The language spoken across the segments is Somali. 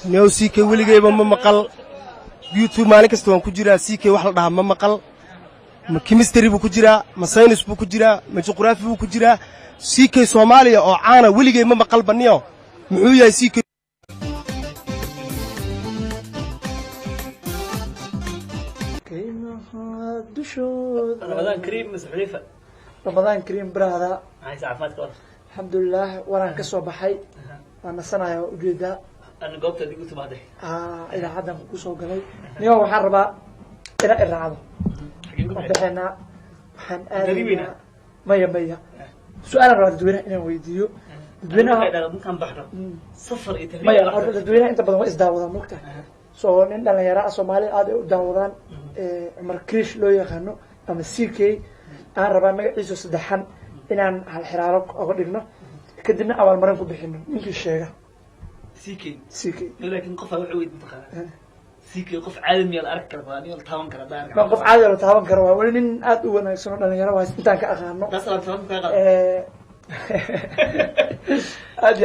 نيو سيكي وليجي بما مقال يوتيوب مالك استوان كجرا سيكي واحد ده ما مقال ما كيمستري بكجرا ما ساينس بكجرا ما جغرافي بكجرا سيكي سوماليا أو عانا وليجي ما مقال بنيو معويا سيكي رمضان كريم مسحوليفة رمضان كريم برهذا عايز عفاتك والله الحمد لله وانا كسو بحي وانا سنة وجيدا أنا قلت دي قلت بعدين إلى عدم كسو قلي نيو حربا إلى الرعب بحنا حن قريبنا مية سؤال الرد دوينه إنه ويديو دوينه ممكن بحر صفر إتفاق مية دوينه أنت بدو إسداوضا مكتة سو نين دلنا يرى سومالي آده داوضان عمر كريش لو يخانو أما سيكي أنا ربنا مجلس صدحان إن عن هالحرارة أقدرنا كدنا أول مرة كبحنا ممكن الشيء سيكي لكن قف وعود متقارن سيكي قف عالمي الأرك كرباني ولا تهون كرباني ما قف عادي ولا تهون كرباني ولا نين أد وانا يسون أنا يرى واحد إنت كأخانو بس أنا تهون كرباني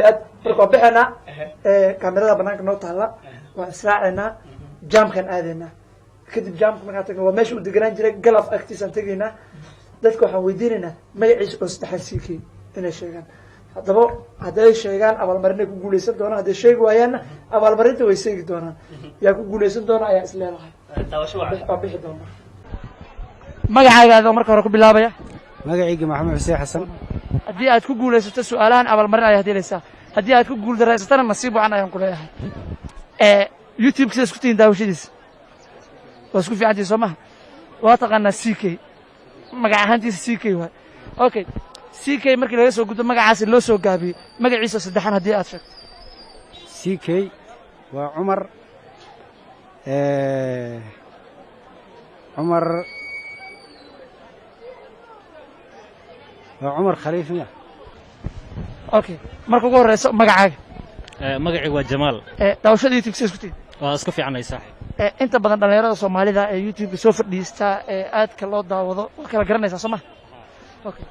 أد ركوب بحنا كاميرا بنانك نوت هلا وإسرائنا جام كان آذنا كده جام كنا كاتقول وماشي ودقران جري قلف أكتيس أنتجينا dadku waxaan weydiinaynaa magaciisa oo saddexan siikay inay sheegaan haddaba hadday sheegaan abaalmarinay ku guuleysan doonaan hadday sheegi waayaanna abaalmarinta way seegi doonaan yaa ku guuleysan doona ayaa is leedahay waa bixi doona magacaaga adoo marka hore ku bilaabaya magacayga maxamed xuseen xasan haddii aad ku guuleysato su'aalahan abaalmarin ayaad helaysaa haddii aad ku guuldareysatana nasiib wacan ayaan ku leeyahay youtube sida isku tihiin daawashadiisa waa isku fiicantii soo maha waa taqaanaa siikay magac ahaantiisa CK waay okay CK markii laga soo gudbo magacaasi loo soo gaabiyay magaciisa saddexan hadii aad sheegto CK waa Umar Khaliif miya okay marka ugu horeyso magacaaga magacaygu waa Jamaal daawashada YouTube isku tii waa isku fiicnay saaxiib inta badan dhalinyarada Soomaalida ee YouTube soo fadhiista aadka loo daawado waa kala garanaysaa Soomaa okay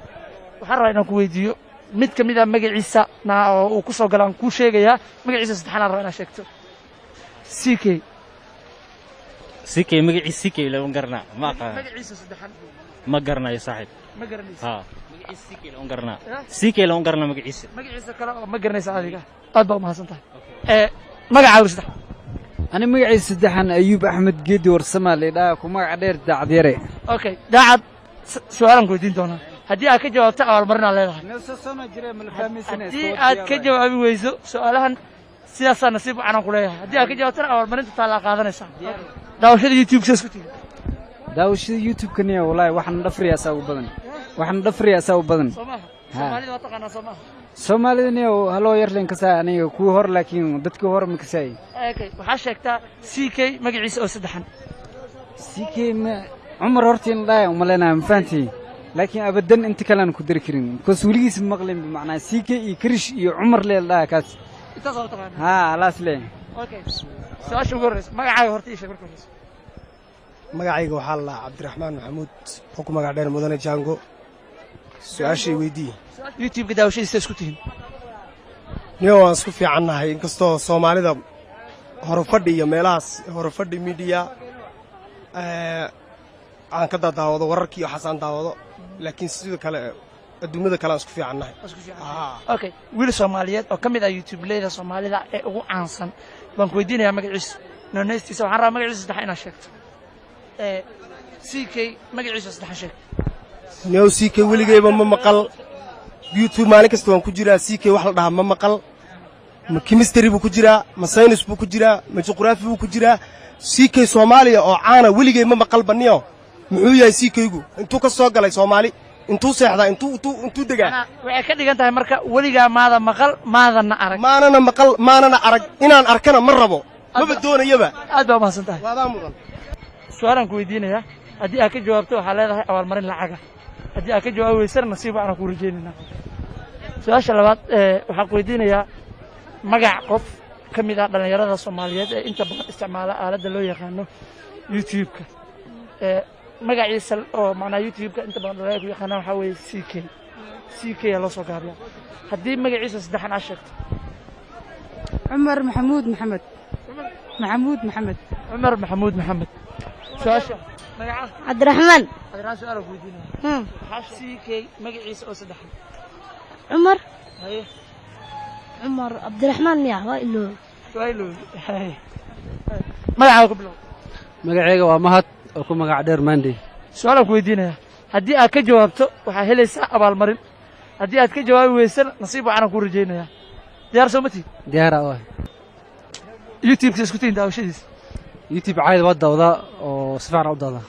waxaan rabaa inaan ku weydiiyo mid kamid ah magaciisa oo uu ku soo galaan ku sheegaya magaciisa saddexan aan rabaa inaan sheegto CK magaciisa CK la garanaa ma aqaan magaciisa saddexan ma garanayo saaxiib ma garanaysaa ha magaciisa CK la garanaa CK la garanaa magaciisa kale oo ma garanaysaa adiga aad baa u mahadsantahay magacaaga saddexan أنا مقعد سدحن أيوب أحمد جدي ورسمة لدا كوما عدير داعد يري. أوكي داعد سؤال كويدين دونا. هدي أكيد جوابته أول مرة عليها. نفس السنة جري من الفامي سنة. هدي أكيد جوابي ويزو سؤالهن سياسة نصيب عنا كلها. هدي أكيد جوابته أول مرة تطلع قاعدة نسا. داوش اليوتيوب سكتي. داوش اليوتيوب كنيه والله واحد دفري أساو بدن. واحد دفري أساو بدن. Soomaalida waa taqaanaa Soomaa Soomaalidani halo yarleen ka saa aniga ku hor laakiin dadka hor ma ka saay okay waxa sheegtaa CK magaciisa oo saddexan CK Umar hortiin dhaay umalena ma fahantii laakiin abadan inta kale aan ku dari karin koos waligiis maqlin macnaa CK iyo Krish iyo Umar leel dhaay kaas inta soo taqaanaa alaas leen okay su'aasha ugu horeysa magacaaga horta ii sheeg marka hore magacayga waxaa la Cabdiraxmaan Maxamuud oo ku magac dheer mudane Jango su'aashii weydii YouTube daawashadiisa isku tihiin niyo waan isku fiicannahay inkastoo Soomaalida horfadhi iyo meelahaas horfadhi media aan ka daawado wararkii xasan daawado laakiin sidoo kale adduunyada kale aan isku fiicannahay okay wiil Soomaaliyeed oo kamid ah YouTube-leyda Soomaalida ee ugu caansan baan ku weydiinayaa magaciisa noonaystiisa waxaan rabaa magaciisa saddexan inaad sheegto CK magaciisa saddexan sheeg نيو سيكي وليجي بما مقال يوتيوب مالك استوان كجرا سيكي واحد ده ما مقال ما كيمستري بكجرا ما ساينس بكجرا ما جغرافي بكجرا سيكي سوماليا أو عانا وليجي ما مقال بنيو معويا سيكي يجو انتو كسوق على سومالي انتو سيحدا انتو دقا أنا وأكيد أنت هاي مركا وليجا ماذا مقال ماذا نأرك ما أنا مقال ما أنا أرك إن أنا أركنا مرة بو ما بدون يبا أدبا ما سنتهي وهذا مغن سؤالا كويدين يا أدي أكيد جوابته حالة أول مرة لعجة haddii aad ka jawaabi weysana nasiib aan ku rajeynina su'aasha labaad waxaan ku weydiinayaa magac qof kamid ah dhalinyarada Soomaaliyeed ee inta badan isticmaala aaladda loo yaqaan YouTube-ka magaciisa oo macnaa YouTube-ka inta badan loo yaqaan waxa weeye CK loo soo gaabiyo haddii magaciisa saddexan aad sheegto عمر محمود محمد maxamuud maxamed cumar maxamuud maxamed su-aasha magaca cabdiraxmaan adinaa su-aal ku weydiinaya waxaa siikay magaciisa oo saddexan cumar haye cumar cabdiraxmaan miya waa ilooy su-aalo haye magacaaga ku bilow magacayga waa mahad oo ku magac dheer maandey su-aalaan ku weydiinaya haddii aad ka jawaabto waxaa helaysaa abaalmarin haddii aad ka jawaabi weysana nasiib wacanaan kuu rajaynaya diyaar soo ma tihin diyaara oo ah youtubeka isku tayin daawashadiisa youtube caayda waa dawdaa oo si fiican u dawdaa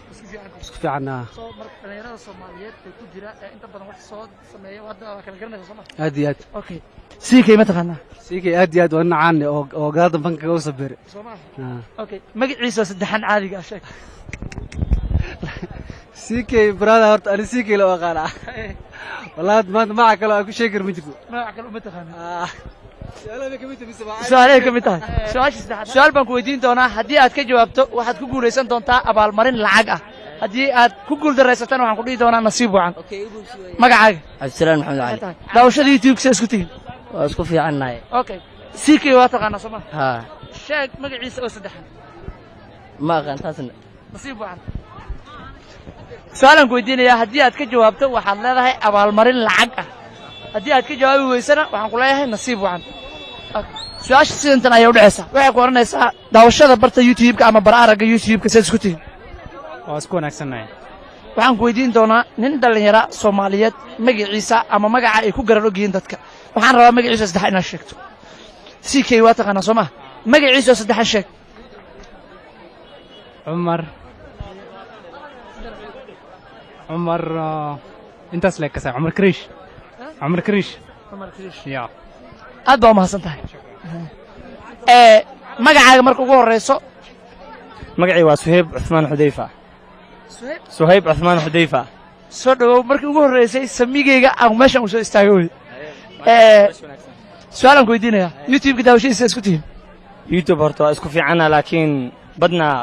isku fiican soo marka dhalinyarada soomaaliyeed ee ku jira ee inta badan wax soo sameeya hadda waa kala garanaysa soo ma aad iyo aad okay siikay ma taqaanaa siikay aad iyo aad waa nacaane oo gaalada bankiga u sabiray soo maaha okay magaciisa saddexan caadiga ah sheeg siikay brada horta ani siikay la aqaana wallahi maanta magaca kale aan ku sheegi karo ma jirto magaca kale uma taqaanaa su'aalaha ka mid tahay su-aalay ka mid tahay su-aasha saddexaad su-aal baan ku weydiin doonaa haddii aad ka jawaabto waxaad ku guulaysan doontaa abaalmarin lacag ah haddii aad ku guuldarraysatana waxaan ku dhihi doonaa nasiib wacan magacaaga cabdisalaan maxamed cali daawashada youtubeka saa isku tihin waa isku fiicannahay okay siikay waa taqaanaa soo ma haa sheeg magaciisa oo saddexan ma aqaan taasna nasiib wacan su-aalaan ku weydiinayaa haddii aad ka jawaabto waxaad leedahay abaalmarin lacag ah haddii aad ka jawaabi weysana waxaan ku leeyahay nasiib wacan su-aasha sidantan ayay udhexaysaa waxay ku odhanaysaa daawashada barta youtubeka ama bar aragga youtubeka saad isku tihin waa isku wanaagsannahay waxaan ku weydiin doonaa nin dhallinyara soomaaliyeed magaciisa ama magaca ay ku garan ogyihiin dadka waxaan rabaa magaciisa saddexa inaad sheegto siikay waa taqaanaa soo maha magaciisa oo saddexan sheeg cumar intaas lee kasaa cumar kariish ya aad baa umahadsan tahay magacaaga marka ugu horrayso magacii waa suhayb cuثmaan xudayfa suhayb cuثmaan xudayfa soo dhawow markii ugu horraysay samigeyga aan meeshan uu soo istaagay wey su-aalaan ku weydiinayaa youtubeka daawashadiisa isku tihin youtube horta waa isku fiicana laakiin badnaa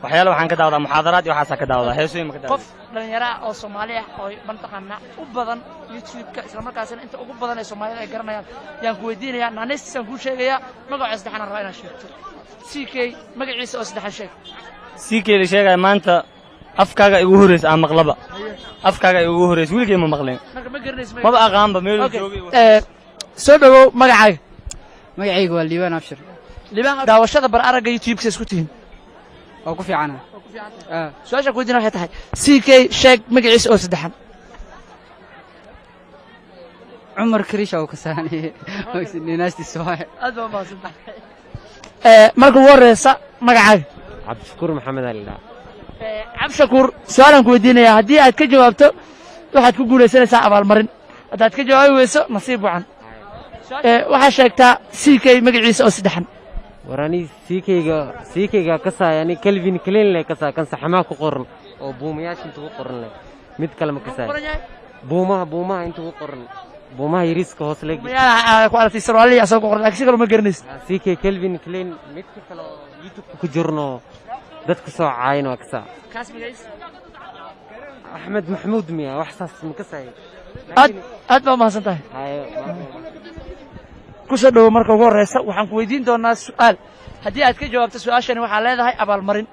waxyaala waxaan ka daawadaa muxaadaraad iyo waxaasaa ka daawadaa heesooyin ma ka qof daawadaa dhallinyara ah oo soomaali ah oo mataqaanaa u badan youtubeka islamarkaasina inta ugu badan ee soomaalida ay garanayaan yaan ku weydiinayaa naanaystiisaan kuu sheegayaa magaca saddexaan rabaa inaad sheegto siikay magaciisa oo saddexan sheeg siikeeda sheegaya maanta afkaaga igu horraysa aan maqlaba afkaaga igu horraysa weligay ma maqleen marka ma garanaysa maba aqaanba meeluu Okay. joogay soo dhawow magacaaga magacayga waa liibaan abshir daawashada bar aragga youtubeka isku tihin oo ku fiicana su-aasha ku weydiina waxay tahay siikay sheeg magaciisa oo saddexan cumar kariish oo kasaani ninaastiisa waaye aad baa umahadsantahay marka ugu horreysa magacaaga cabdishakuur maxamed ali cabdishakuur su-aalaan ku weydiinayaa haddii aad ka jawaabto waxaad ku guulaysanaysaa abaalmarin haddaad ka jawaabi weyso nasiib wacan waxaa sheegtaa siikay magaciisa oo saddexan warani siikayga kasaay ani kelvin klein le kasaa kan saxamaa ku qoran oo buumayaasha inta ku qoran leh mid kale ma kasaay buumaha inta ku qoran buumaha yariiska hoos le mayaa ku aragtay sarwaalihi asoo ku qoran laakiin si kale ma garanaysa siikay kelvin klein midka kale oo youtubeka ku jirno dadka soo caayin waa kasaa kaas magaciisa axmed maxamuud miya wax saas ma kasaay aad baa umahadsan tahay ku soo dhowo marka ugu horreysa waxaan ku weydiin doonaa su'aal haddii aad ka jawaabto su-aashani waxaa leedahay abaalmarin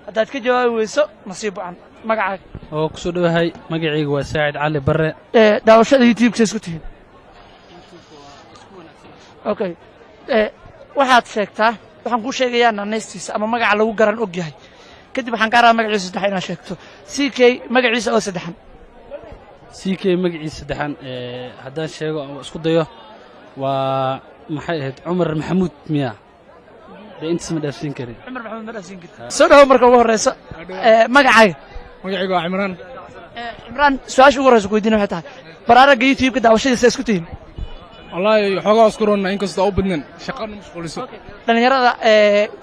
haddaad ka jawaabi weyso nasiib wacan magacaaga oo ku soo dhowahay magacayga waa saacid cali barre daawashada youtubeka isku tihin okay waxaad sheegtaa waxaan kuu sheegayaa naanaystiisa ama magaca lagu garan og yahay kadib waxaan kaa rabaa magaciisa saddexa inaad sheegto siikay magaciisa oo saddexan siikay magaciisa saddexan haddaan sheego ama isku dayo waa maxay ahayd cumar maxamuud miya dee intaas ma dhaafsiin karin cumar maxamuud ma dhaafsiin karin soo dhawo marka ugu horreysa magacaaga magacayga waa cimraan cimraan su-aasha ugu horreysa ku weydiina waxay tahay bar aragga youtubeka daawashadiisa isku tihin wallaahi xoogaa isku roonna inkastoo u badnan shaqana mashquuliso dhallinyarada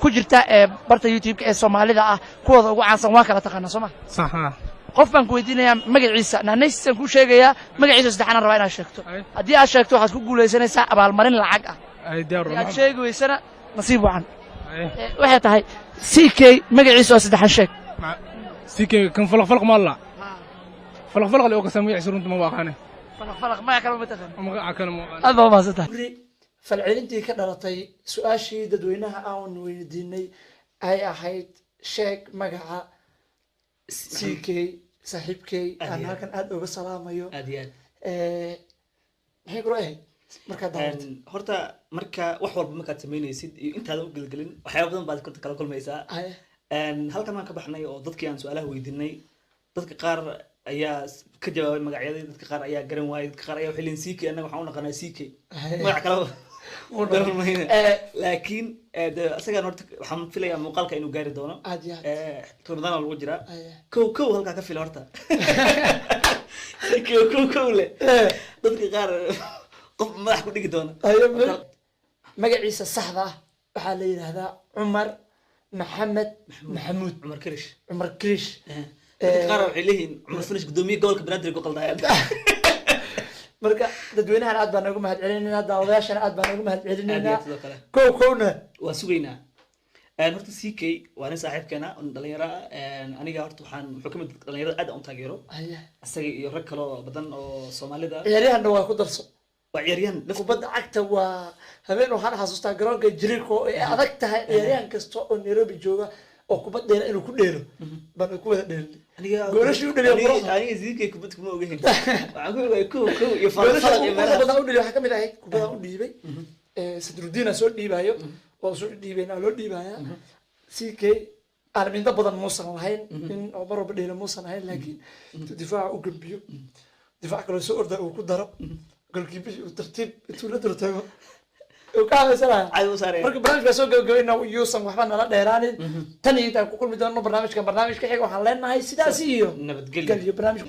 ku jirta barta youtubeka ee soomaalida ah kuwooda ugu caansan waa kala taqaanaa soo ma sax qof baan ku weydiinayaa magaciisa naanaystiisaan kuu sheegayaa magaciisa saddexaan rabaa inaad sheegto haddii aad sheegto waxaad ku guulaysanaysaa abaalmarin lacag ah haddii aad sheegi weysana nasiib wacan waxay tahay siikay magaciisa oo saddexan sheeg siikay kan falaqfalaq maalla falaqfalaq le oo kasaa magaciisa runta ma aqaane falaq magac kale ma taqaan magaca kale ma aqaane aad baa umahadsan tahay falcelintii ka dhalatay su-aashii dadweynaha aan weydiinay ay ahayd sheeg magaca ck saaxiibkay aan halkan aada uga salaamayo aad iyo aad maxay kula ahayd markaad daawatay horta marka wax walba markaad samaynaysid iyo intaadan u gelgelin waxyaaba badan baad kala kulmaysaa halkan waan ka baxnay oo dadkii aan su-aalaha weydiinay dadka qaar ayaa ka jawaabay magacyadii dadka qaar ayaa garan waayay dadka qaar ayaa waxay leeyihin ck annaga waxaan u naqanaa ck magac kalaba garan mayna laakiin isagaan horta waxaan filayaa muuqaalka inuu gaari doono aad iyo ramadaan lagu jiraa kow halkaa ka fila horta kow le dadka qaar qof madax ku dhigi doona magaciisa saxda ah waxaa la yidhaahdaa cumar maxamed maxamuud cumar kirish dadka qaar waxay leeyihiin cumar finish gudoomiye gobolka banaadir ku qaldayaan marka dadweynahan aad baan ugu mahad celinaynaa daawadayaashana aad baan ugu mahad celinaynaa kowna waa sugaynaa horta ck waa nin saaxiibkeena dhalinyaro aniga horta waxaan wuxuu kamid dhalinyarada aad aan u taageero isaga iyo rag kaloo badan oo soomaalida ciyaaryahanna waa ku darso waa ciyaaryahan kubadda cagta waa habeen waxaan xasuustaa garoonka jiriirka oo ay adag tahay ciyaaryahan kasta oo nairobi jooga oo kubad dheela inuu ku dheelo baan ku wada dheelnay goolashii u dhaliyo aniga ck kubad kuma ogayn waxaan ku ogaay kow iyo farfalad iyo meelaha badan u dhaliyo waxaa kamid ahayd kubadaan u dhiibay sadrudiina soo dhiibayo oo soo dhiibayna loo dhiibayaa ck aalamiinta badan muusan lahayn in oo mar walba dheela muusan ahayn laakiin difaaca u gambiyo difaac kaloo soo orda uu ku daro golkiibishi uu tartiib intuu la durtago ka hadlaysanaya marka barnaamijkaa soo gabagabayna yuusan waxba nala dheeraanin tan iyo intaan ku kulmi doono barnaamijka xiga waxaan leenahay sidaas iyo nabadgelyo barnaamij